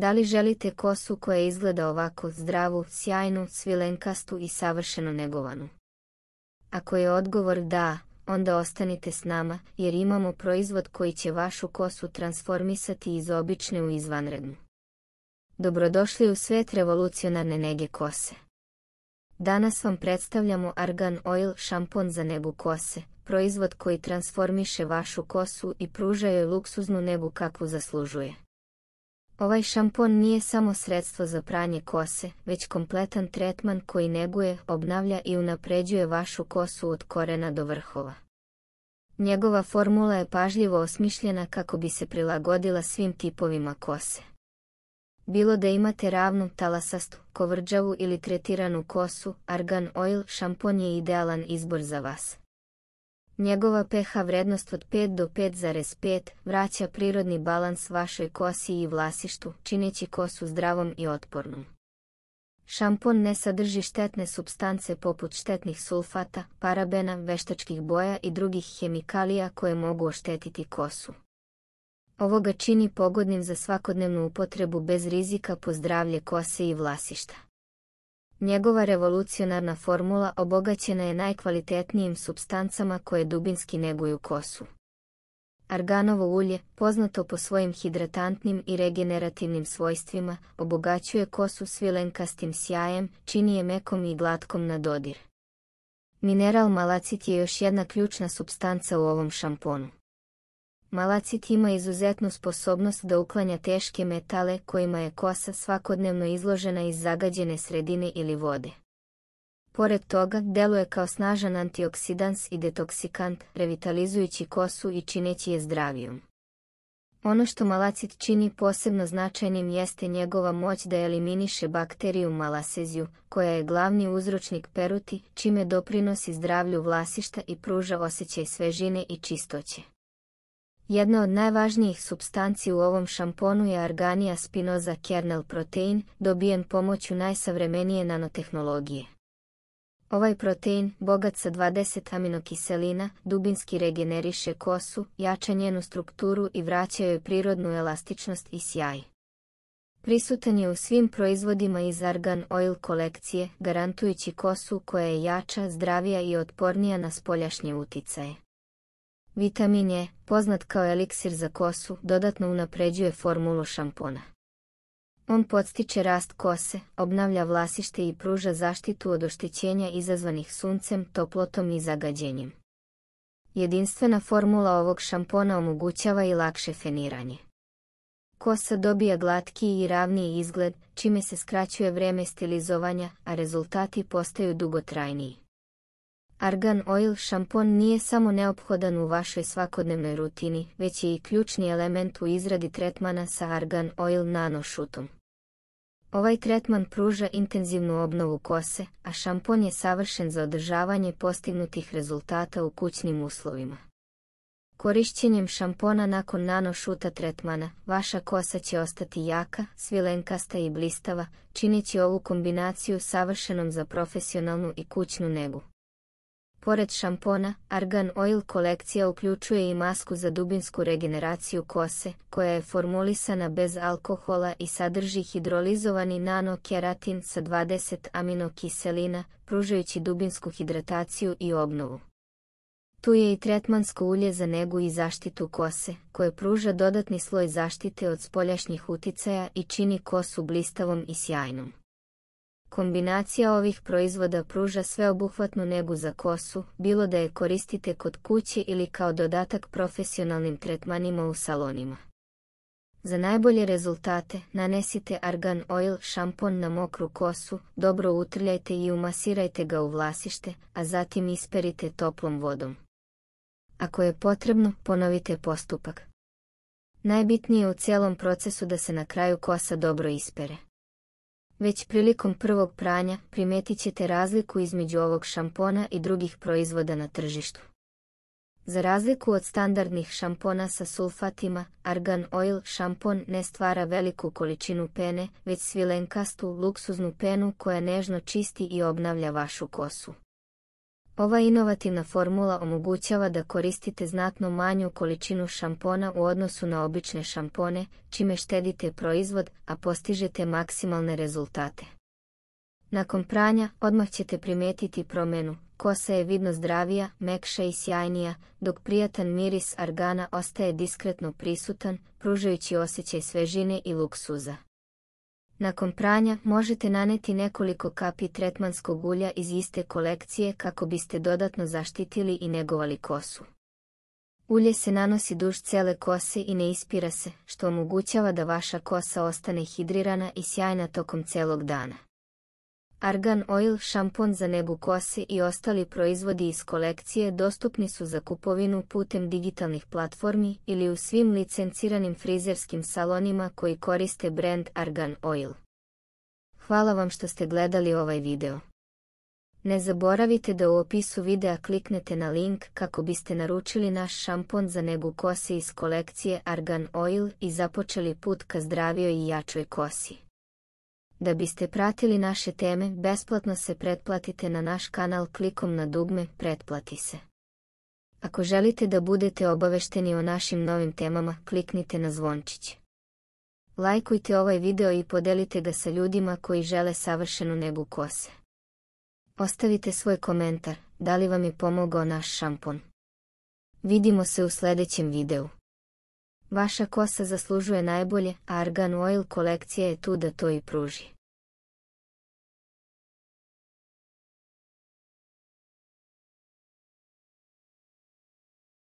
Da li želite kosu koja izgleda ovako zdravu, sjajnu, svilenkastu i savršeno negovanu? Ako je odgovor da, onda ostanite s nama, jer imamo proizvod koji će vašu kosu transformisati iz obične u izvanrednu. Dobrodošli u svet revolucionarne nege kose. Danas vam predstavljamo Argan Oil šampon za negu kose, proizvod koji transformiše vašu kosu i pruža joj luksuznu negu kakvu zaslužuje. Ovaj šampon nije samo sredstvo za pranje kose, već kompletan tretman koji neguje, obnavlja i unapređuje vašu kosu od korena do vrhova. Njegova formula je pažljivo osmišljena kako bi se prilagodila svim tipovima kose. Bilo da imate ravnu, talasastu, kovrđavu ili tretiranu kosu, Argan Oil šampon je idealan izbor za vas. Njegova pH vrednost od 5 do 5,5 vraća prirodni balans vašoj kosi i vlasištu, čineći kosu zdravom i otpornom. Šampon ne sadrži štetne supstance poput štetnih sulfata, parabena, veštačkih boja i drugih hemikalija koje mogu oštetiti kosu. Ovo ga čini pogodnim za svakodnevnu upotrebu bez rizika po zdravlje kose i vlasišta. Njegova revolucionarna formula obogaćena je najkvalitetnijim supstancama koje dubinski neguju kosu. Arganovo ulje, poznato po svojim hidratantnim i regenerativnim svojstvima, obogaćuje kosu svilenkastim sjajem, čini je mekom i glatkom na dodir. Mineral malacit je još jedna ključna supstanca u ovom šamponu. Malacit ima izuzetnu sposobnost da uklanja teške metale kojima je kosa svakodnevno izložena iz zagađene sredine ili vode. Pored toga, deluje kao snažan antioksidans i detoksikant, revitalizujući kosu i čineći je zdravijom. Ono što malacit čini posebno značajnim jeste njegova moć da eliminiše bakteriju malaseziju, koja je glavni uzročnik peruti, čime doprinosi zdravlju vlasišta i pruža osjećaj svežine i čistoće. Jedna od najvažnijih supstanci u ovom šamponu je Argania spinoza kernel protein, dobijen pomoću najsavremenije nanotehnologije. Ovaj protein, bogat sa 20 aminokiselina, dubinski regeneriše kosu, jača njenu strukturu i vraća joj prirodnu elastičnost i sjaj. Prisutan je u svim proizvodima iz Argan Oil kolekcije, garantujući kosu koja je jača, zdravija i otpornija na spoljašnje uticaje. Vitamin E, poznat kao eliksir za kosu, dodatno unapređuje formulu šampona. On podstiče rast kose, obnavlja vlasište i pruža zaštitu od oštećenja izazvanih suncem, toplotom i zagađenjem. Jedinstvena formula ovog šampona omogućava i lakše feniranje. Kosa dobija glatkiji i ravniji izgled, čime se skraćuje vreme stilizovanja, a rezultati postaju dugotrajniji. Argan Oil šampon nije samo neophodan u vašoj svakodnevnoj rutini, već je i ključni element u izradi tretmana sa Argan Oil nanošutom. Ovaj tretman pruža intenzivnu obnovu kose, a šampon je savršen za održavanje postignutih rezultata u kućnim uslovima. Korišćenjem šampona nakon nanošuta tretmana, vaša kosa će ostati jaka, svilenkasta i blistava, čineći ovu kombinaciju savršenom za profesionalnu i kućnu negu. Pored šampona, Argan Oil kolekcija uključuje i masku za dubinsku regeneraciju kose, koja je formulisana bez alkohola i sadrži hidrolizovani nanokeratin sa 20 aminokiselina, pružajući dubinsku hidrataciju i obnovu. Tu je i tretmansko ulje za negu i zaštitu kose, koje pruža dodatni sloj zaštite od spoljašnjih uticaja i čini kosu blistavom i sjajnom. Kombinacija ovih proizvoda pruža sveobuhvatnu negu za kosu, bilo da je koristite kod kuće ili kao dodatak profesionalnim tretmanima u salonima. Za najbolje rezultate, nanesite Argan Oil šampon na mokru kosu, dobro utrljajte i umasirajte ga u vlasište, a zatim isperite toplom vodom. Ako je potrebno, ponovite postupak. Najbitnije u cijelom procesu da se na kraju kosa dobro ispere. Već prilikom prvog pranja primetit ćete razliku između ovog šampona i drugih proizvoda na tržištu. Za razliku od standardnih šampona sa sulfatima, Argan Oil šampon ne stvara veliku količinu pene, već svilenkastu, luksuznu penu koja nežno čisti i obnavlja vašu kosu. Ova inovativna formula omogućava da koristite znatno manju količinu šampona u odnosu na obične šampone, čime štedite proizvod, a postižete maksimalne rezultate. Nakon pranja, odmah ćete primetiti promjenu. Kosa je vidno zdravija, mekša i sjajnija, dok prijatan miris argana ostaje diskretno prisutan, pružajući osjećaj svežine i luksuza. Nakon pranja možete naneti nekoliko kapi tretmanskog ulja iz iste kolekcije kako biste dodatno zaštitili i negovali kosu. Ulje se nanosi duž cele kose i ne ispira se, što omogućava da vaša kosa ostane hidrirana i sjajna tokom celog dana. Argan Oil šampon za negu kose i ostali proizvodi iz kolekcije dostupni su za kupovinu putem digitalnih platformi ili u svim licenciranim frizerskim salonima koji koriste brand Argan Oil. Hvala vam što ste gledali ovaj video. Ne zaboravite da u opisu videa kliknete na link kako biste naručili naš šampon za negu kose iz kolekcije Argan Oil i započeli put ka zdravijoj i jačoj kosi. Da biste pratili naše teme, besplatno se pretplatite na naš kanal klikom na dugme Pretplati se. Ako želite da budete obavešteni o našim novim temama, kliknite na zvončić. Lajkujte ovaj video i podelite ga sa ljudima koji žele savršenu negu kose. Ostavite svoj komentar, da li vam je pomogao naš šampon. Vidimo se u sljedećem videu. Vaša kosa zaslužuje najbolje, a Argan Oil kolekcija je tu da to i pruži.